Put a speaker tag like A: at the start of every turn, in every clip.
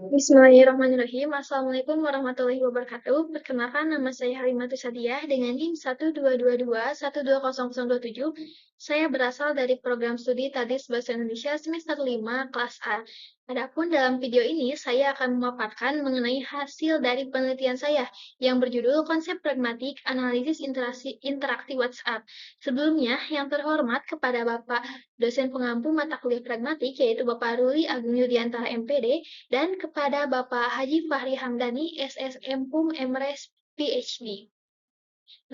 A: Bismillahirrahmanirrahim. Assalamualaikum warahmatullahi wabarakatuh. Perkenalkan, nama saya Halimatus Sadiah dengan NIM 122212027. Saya berasal dari program studi Tadis Bahasa Indonesia semester 5 kelas A. Adapun dalam video ini saya akan memaparkan mengenai hasil dari penelitian saya yang berjudul Konsep Pragmatik Analisis Interaksi WhatsApp. Sebelumnya, yang terhormat kepada Bapak dosen pengampu mata kuliah pragmatik yaitu Bapak Ruli Agung Yudiantara MPD dan kepada Bapak Haji Fahri Hamdani, SSM PUM MRes PhD.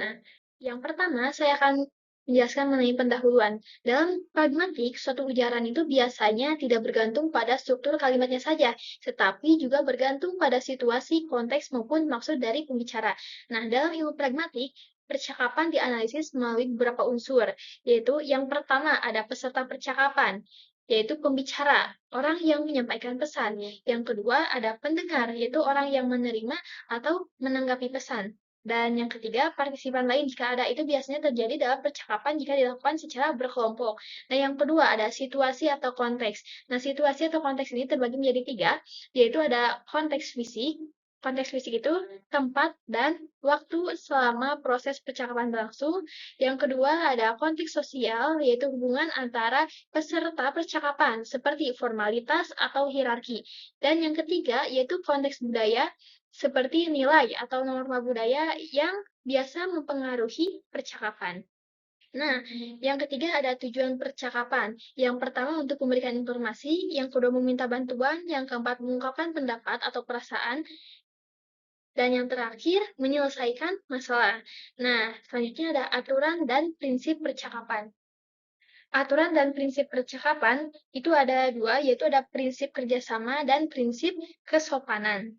A: Nah, yang pertama saya akan menjelaskan mengenai pendahuluan. Dalam pragmatik, suatu ujaran itu biasanya tidak bergantung pada struktur kalimatnya saja, tetapi juga bergantung pada situasi, konteks, maupun maksud dari pembicara. Nah, dalam ilmu pragmatik, percakapan dianalisis melalui beberapa unsur, yaitu yang pertama ada peserta percakapan, yaitu pembicara, orang yang menyampaikan pesan. Yang kedua ada pendengar, yaitu orang yang menerima atau menanggapi pesan. Dan yang ketiga, partisipan lain jika ada itu biasanya terjadi dalam percakapan jika dilakukan secara berkelompok. Nah, yang kedua ada situasi atau konteks. Nah, situasi atau konteks ini terbagi menjadi tiga, yaitu ada konteks fisik. Konteks fisik itu tempat dan waktu selama proses percakapan berlangsung. Yang kedua ada konteks sosial, yaitu hubungan antara peserta percakapan, seperti formalitas atau hierarki. Dan yang ketiga yaitu konteks budaya, seperti nilai atau norma budaya yang biasa mempengaruhi percakapan. Nah, yang ketiga ada tujuan percakapan. Yang pertama untuk memberikan informasi, yang kedua meminta bantuan, yang keempat mengungkapkan pendapat atau perasaan, dan yang terakhir menyelesaikan masalah. Nah, selanjutnya ada aturan dan prinsip percakapan. Aturan dan prinsip percakapan itu ada dua, yaitu ada prinsip kerjasama dan prinsip kesopanan.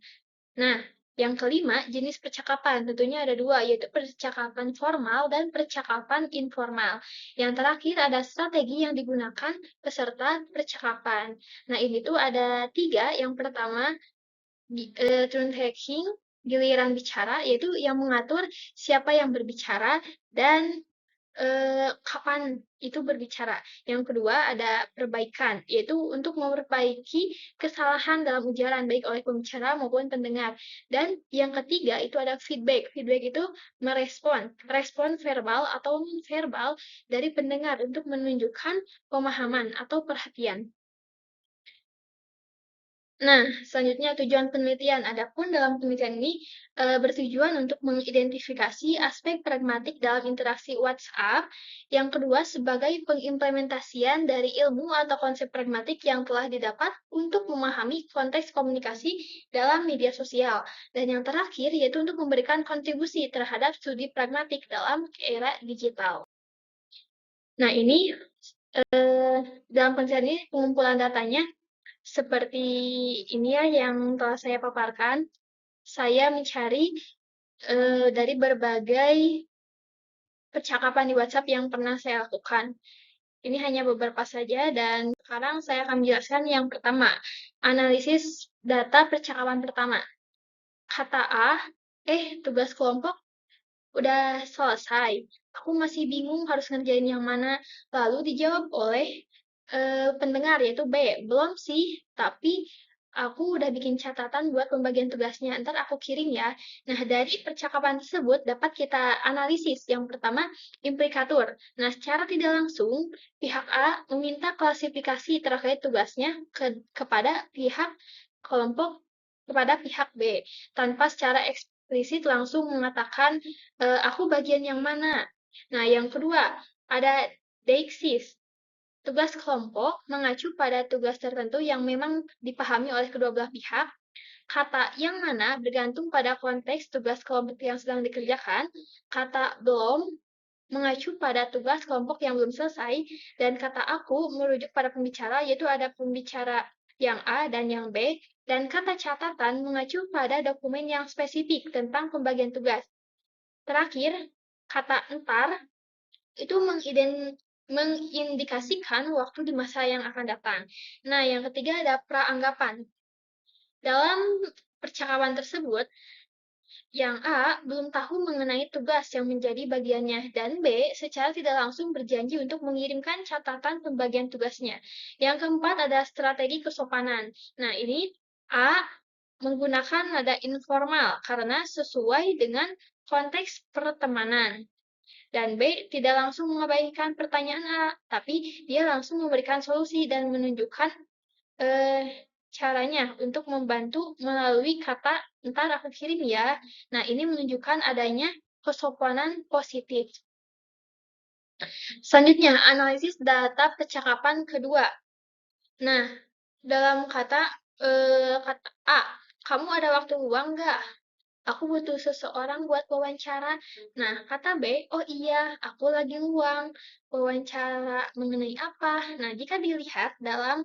A: Nah, yang kelima, jenis percakapan. Tentunya ada dua, yaitu percakapan formal dan percakapan informal. Yang terakhir ada strategi yang digunakan peserta percakapan. Nah, ini tuh ada tiga. Yang pertama, turn taking, giliran bicara, yaitu yang mengatur siapa yang berbicara dan kapan itu berbicara. Yang kedua ada perbaikan, yaitu untuk memperbaiki kesalahan dalam ujaran baik oleh pembicara maupun pendengar. Dan yang ketiga itu ada feedback. Feedback itu respon verbal atau non verbal dari pendengar untuk menunjukkan pemahaman atau perhatian. Nah, selanjutnya tujuan penelitian. Adapun dalam penelitian ini bertujuan untuk mengidentifikasi aspek pragmatik dalam interaksi WhatsApp. Yang kedua, sebagai pengimplementasian dari ilmu atau konsep pragmatik yang telah didapat untuk memahami konteks komunikasi dalam media sosial. Dan yang terakhir, yaitu untuk memberikan kontribusi terhadap studi pragmatik dalam era digital. Nah, ini dalam penelitian ini pengumpulan datanya seperti ini ya yang telah saya paparkan. Saya mencari dari berbagai percakapan di WhatsApp yang pernah saya lakukan. Ini hanya beberapa saja dan sekarang saya akan menjelaskan yang pertama, analisis data percakapan pertama. Kata A, tugas kelompok udah selesai. Aku masih bingung harus ngerjain yang mana. Lalu dijawab oleh pendengar yaitu B. Belum sih, tapi aku udah bikin catatan buat pembagian tugasnya. Ntar aku kirim ya. Nah, dari percakapan tersebut dapat kita analisis. Yang pertama, implikatur. Nah, secara tidak langsung, pihak A meminta klasifikasi terkait tugasnya kepada pihak kelompok kepada pihak B tanpa secara eksplisit langsung mengatakan aku bagian yang mana. Nah, yang kedua, ada deixis. Tugas kelompok mengacu pada tugas tertentu yang memang dipahami oleh kedua belah pihak. Kata yang mana bergantung pada konteks tugas kelompok yang sedang dikerjakan. Kata belum mengacu pada tugas kelompok yang belum selesai. Dan kata aku merujuk pada pembicara, yaitu ada pembicara yang A dan yang B. Dan kata catatan mengacu pada dokumen yang spesifik tentang pembagian tugas. Terakhir, kata entar itu mengindikasikan waktu di masa yang akan datang. Nah, yang ketiga ada praanggapan. Dalam percakapan tersebut, Yang A belum tahu mengenai tugas yang menjadi bagiannya, dan B secara tidak langsung berjanji untuk mengirimkan catatan pembagian tugasnya. Yang keempat ada strategi kesopanan. Nah, ini A menggunakan nada informal karena sesuai dengan konteks pertemanan. Dan B tidak langsung mengabaikan pertanyaan A, tapi dia langsung memberikan solusi dan menunjukkan eh, caranya untuk membantu melalui kata "ntar aku kirim ya". Nah, ini menunjukkan adanya kesopanan positif. Selanjutnya, analisis data percakapan kedua. Nah, dalam kata A, kamu ada waktu luang nggak? Aku butuh seseorang buat wawancara. Nah, kata B, oh iya, aku lagi luang. Wawancara mengenai apa? Nah, jika dilihat dalam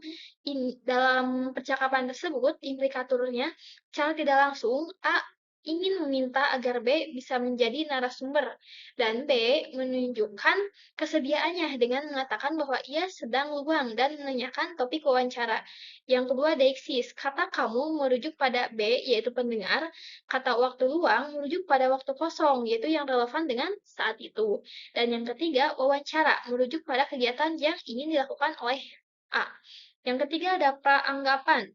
A: percakapan tersebut, implikatornya, secara tidak langsung, A ingin meminta agar B bisa menjadi narasumber, dan B menunjukkan kesediaannya dengan mengatakan bahwa ia sedang luang dan menanyakan topik wawancara. Yang kedua, deiksis. Kata kamu merujuk pada B, yaitu pendengar. Kata waktu luang merujuk pada waktu kosong, yaitu yang relevan dengan saat itu. Dan yang ketiga, wawancara merujuk pada kegiatan yang ingin dilakukan oleh A. Yang ketiga ada peranggapan.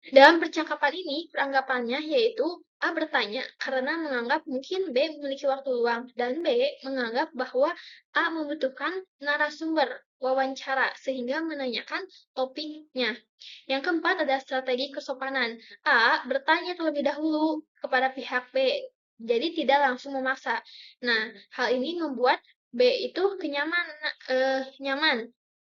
A: Dalam percakapan ini, peranggapannya yaitu A bertanya karena menganggap mungkin B memiliki waktu luang, dan B menganggap bahwa A membutuhkan narasumber wawancara sehingga menanyakan topiknya. Yang keempat ada strategi kesopanan. A bertanya terlebih dahulu kepada pihak B, jadi tidak langsung memaksa. Nah, hal ini membuat B itu nyaman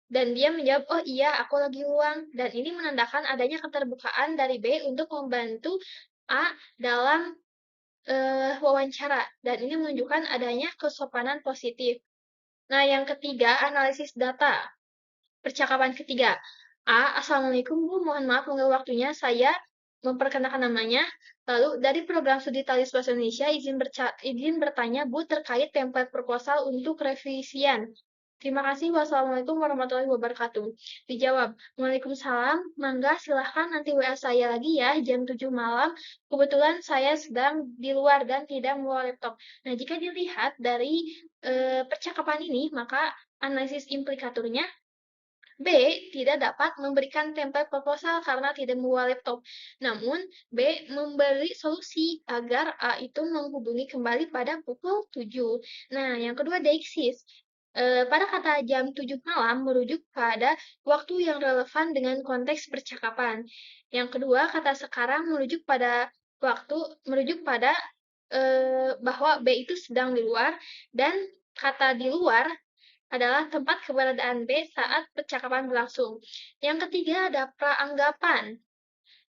A: dan dia menjawab, oh iya, aku lagi luang. Dan ini menandakan adanya keterbukaan dari B untuk membantu A dalam wawancara. Dan ini menunjukkan adanya kesopanan positif. Nah, yang ketiga, analisis data. Percakapan ketiga. A, Assalamualaikum Bu, mohon maaf mengganggu waktunya. Saya memperkenalkan namanya. Lalu, dari program studi Talis Bahasa Indonesia, izin bertanya Bu terkait template proposal untuk revisian. Terima kasih. Wassalamualaikum warahmatullahi wabarakatuh. Dijawab, Waalaikumsalam. Mangga, silahkan nanti WA saya lagi ya, jam 7 malam. Kebetulan saya sedang di luar dan tidak membawa laptop. Nah, jika dilihat dari percakapan ini, maka analisis implikatornya B. Tidak dapat memberikan template proposal karena tidak membawa laptop. Namun, B. memberi solusi agar A itu menghubungi kembali pada pukul 7. Nah, yang kedua, deiksis. Pada kata jam 7 malam merujuk pada waktu yang relevan dengan konteks percakapan. Yang kedua, kata sekarang merujuk pada bahwa B itu sedang di luar, dan kata di luar adalah tempat keberadaan B saat percakapan berlangsung. Yang ketiga ada praanggapan.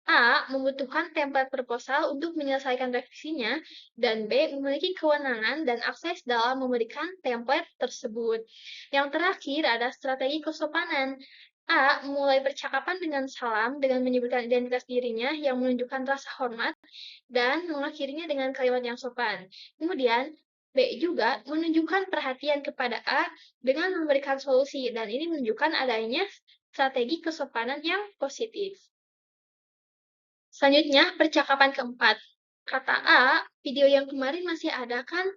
A: A membutuhkan template proposal untuk menyelesaikan revisinya, dan B memiliki kewenangan dan akses dalam memberikan template tersebut. Yang terakhir ada strategi kesopanan. A memulai percakapan dengan salam dengan menyebutkan identitas dirinya yang menunjukkan rasa hormat dan mengakhirinya dengan kalimat yang sopan. Kemudian, B juga menunjukkan perhatian kepada A dengan memberikan solusi, dan ini menunjukkan adanya strategi kesopanan yang positif. Selanjutnya, percakapan keempat. Kata A, video yang kemarin masih ada kan?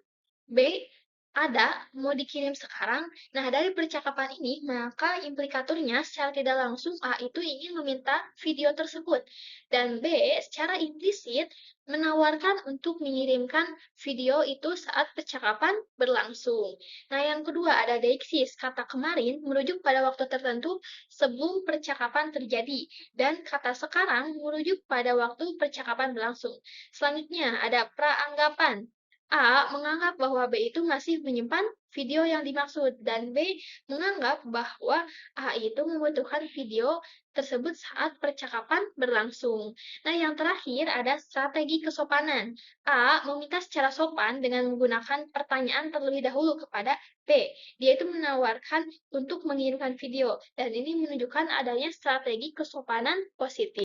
A: B, ada, mau dikirim sekarang. Nah, dari percakapan ini, maka implikatornya secara tidak langsung A itu ingin meminta video tersebut. Dan B, secara implisit menawarkan untuk mengirimkan video itu saat percakapan berlangsung. Nah, yang kedua ada deiksis. Kata kemarin merujuk pada waktu tertentu sebelum percakapan terjadi. Dan kata sekarang merujuk pada waktu percakapan berlangsung. Selanjutnya ada praanggapan. A menganggap bahwa B itu masih menyimpan video yang dimaksud, dan B menganggap bahwa A itu membutuhkan video tersebut saat percakapan berlangsung. Nah, yang terakhir ada strategi kesopanan. A meminta secara sopan dengan menggunakan pertanyaan terlebih dahulu kepada B. Dia itu menawarkan untuk mengirimkan video, dan ini menunjukkan adanya strategi kesopanan positif.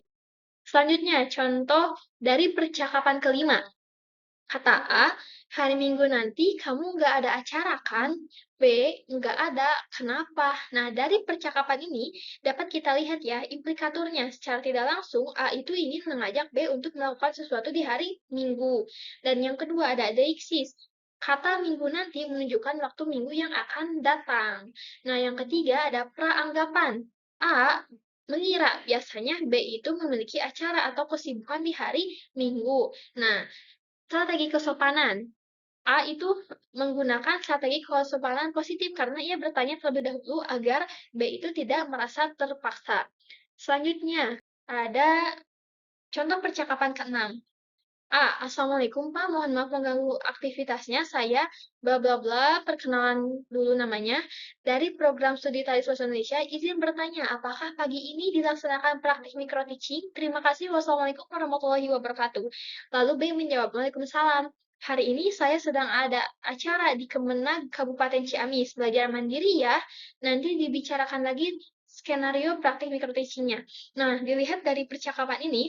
A: Selanjutnya, contoh dari percakapan kelima. Kata A, hari Minggu nanti kamu nggak ada acara kan? B, nggak ada. Kenapa? Nah, dari percakapan ini dapat kita lihat ya implikatornya. Secara tidak langsung, A itu ingin mengajak B untuk melakukan sesuatu di hari Minggu. Dan yang kedua ada deiksis. Kata minggu nanti menunjukkan waktu minggu yang akan datang. Nah, yang ketiga ada praanggapan. A mengira biasanya B itu memiliki acara atau kesibukan di hari Minggu. Nah, strategi kesopanan. A itu menggunakan strategi kesopanan positif karena ia bertanya terlebih dahulu agar B itu tidak merasa terpaksa. Selanjutnya, ada contoh percakapan keenam. A. Assalamualaikum Pak, mohon maaf mengganggu aktivitasnya. Saya bla bla bla, perkenalan dulu namanya. Dari program studi Tari Bahasa Indonesia, izin bertanya, apakah pagi ini dilaksanakan praktik micro teaching? Terima kasih, wassalamualaikum warahmatullahi wabarakatuh. Lalu B menjawab, Waalaikumsalam. Hari ini saya sedang ada acara di Kemenag Kabupaten Ciamis. Belajar mandiri ya. Nanti dibicarakan lagi skenario praktik micro teachingnya. Nah, dilihat dari percakapan ini,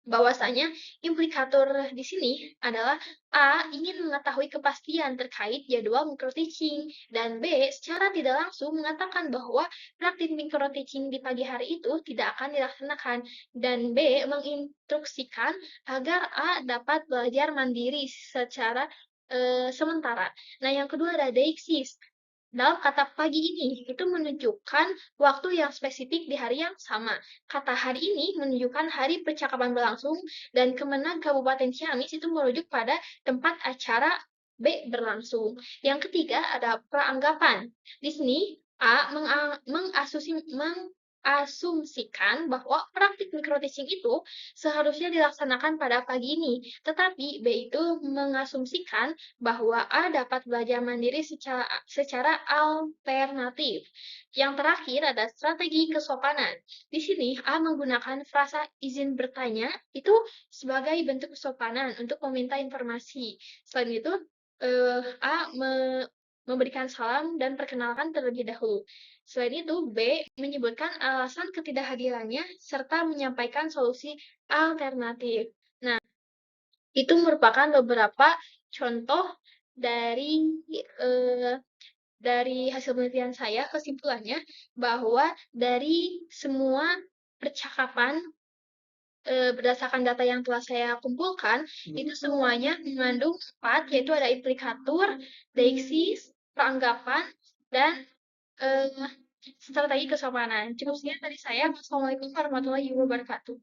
A: bahwasanya implikator di sini adalah A ingin mengetahui kepastian terkait jadwal micro-teaching dan B secara tidak langsung mengatakan bahwa praktik micro-teaching di pagi hari itu tidak akan dilaksanakan dan B menginstruksikan agar A dapat belajar mandiri secara sementara. Nah, yang kedua ada deiksis. Dalam kata pagi ini, itu menunjukkan waktu yang spesifik di hari yang sama. Kata hari ini menunjukkan hari percakapan berlangsung, dan Kemenag Kabupaten Ciamis itu merujuk pada tempat acara B berlangsung. Yang ketiga ada peranggapan. Di sini A mengasumsikan bahwa praktik micro-teaching itu seharusnya dilaksanakan pada pagi ini, tetapi B itu mengasumsikan bahwa A dapat belajar mandiri secara alternatif. Yang terakhir ada strategi kesopanan. Di sini A menggunakan frasa izin bertanya itu sebagai bentuk kesopanan untuk meminta informasi. Selain itu, A memberikan salam dan perkenalkan terlebih dahulu. Selain itu, B menyebutkan alasan ketidakhadirannya serta menyampaikan solusi alternatif. Nah, itu merupakan beberapa contoh dari eh, hasil penelitian saya. Kesimpulannya bahwa dari semua percakapan berdasarkan data yang telah saya kumpulkan, itu semuanya mengandung 4, yaitu ada implikator, deiksis, peranggapan, dan eh, strategi kesopanan. Cukup sekian dari saya. Wassalamualaikum warahmatullahi wabarakatuh.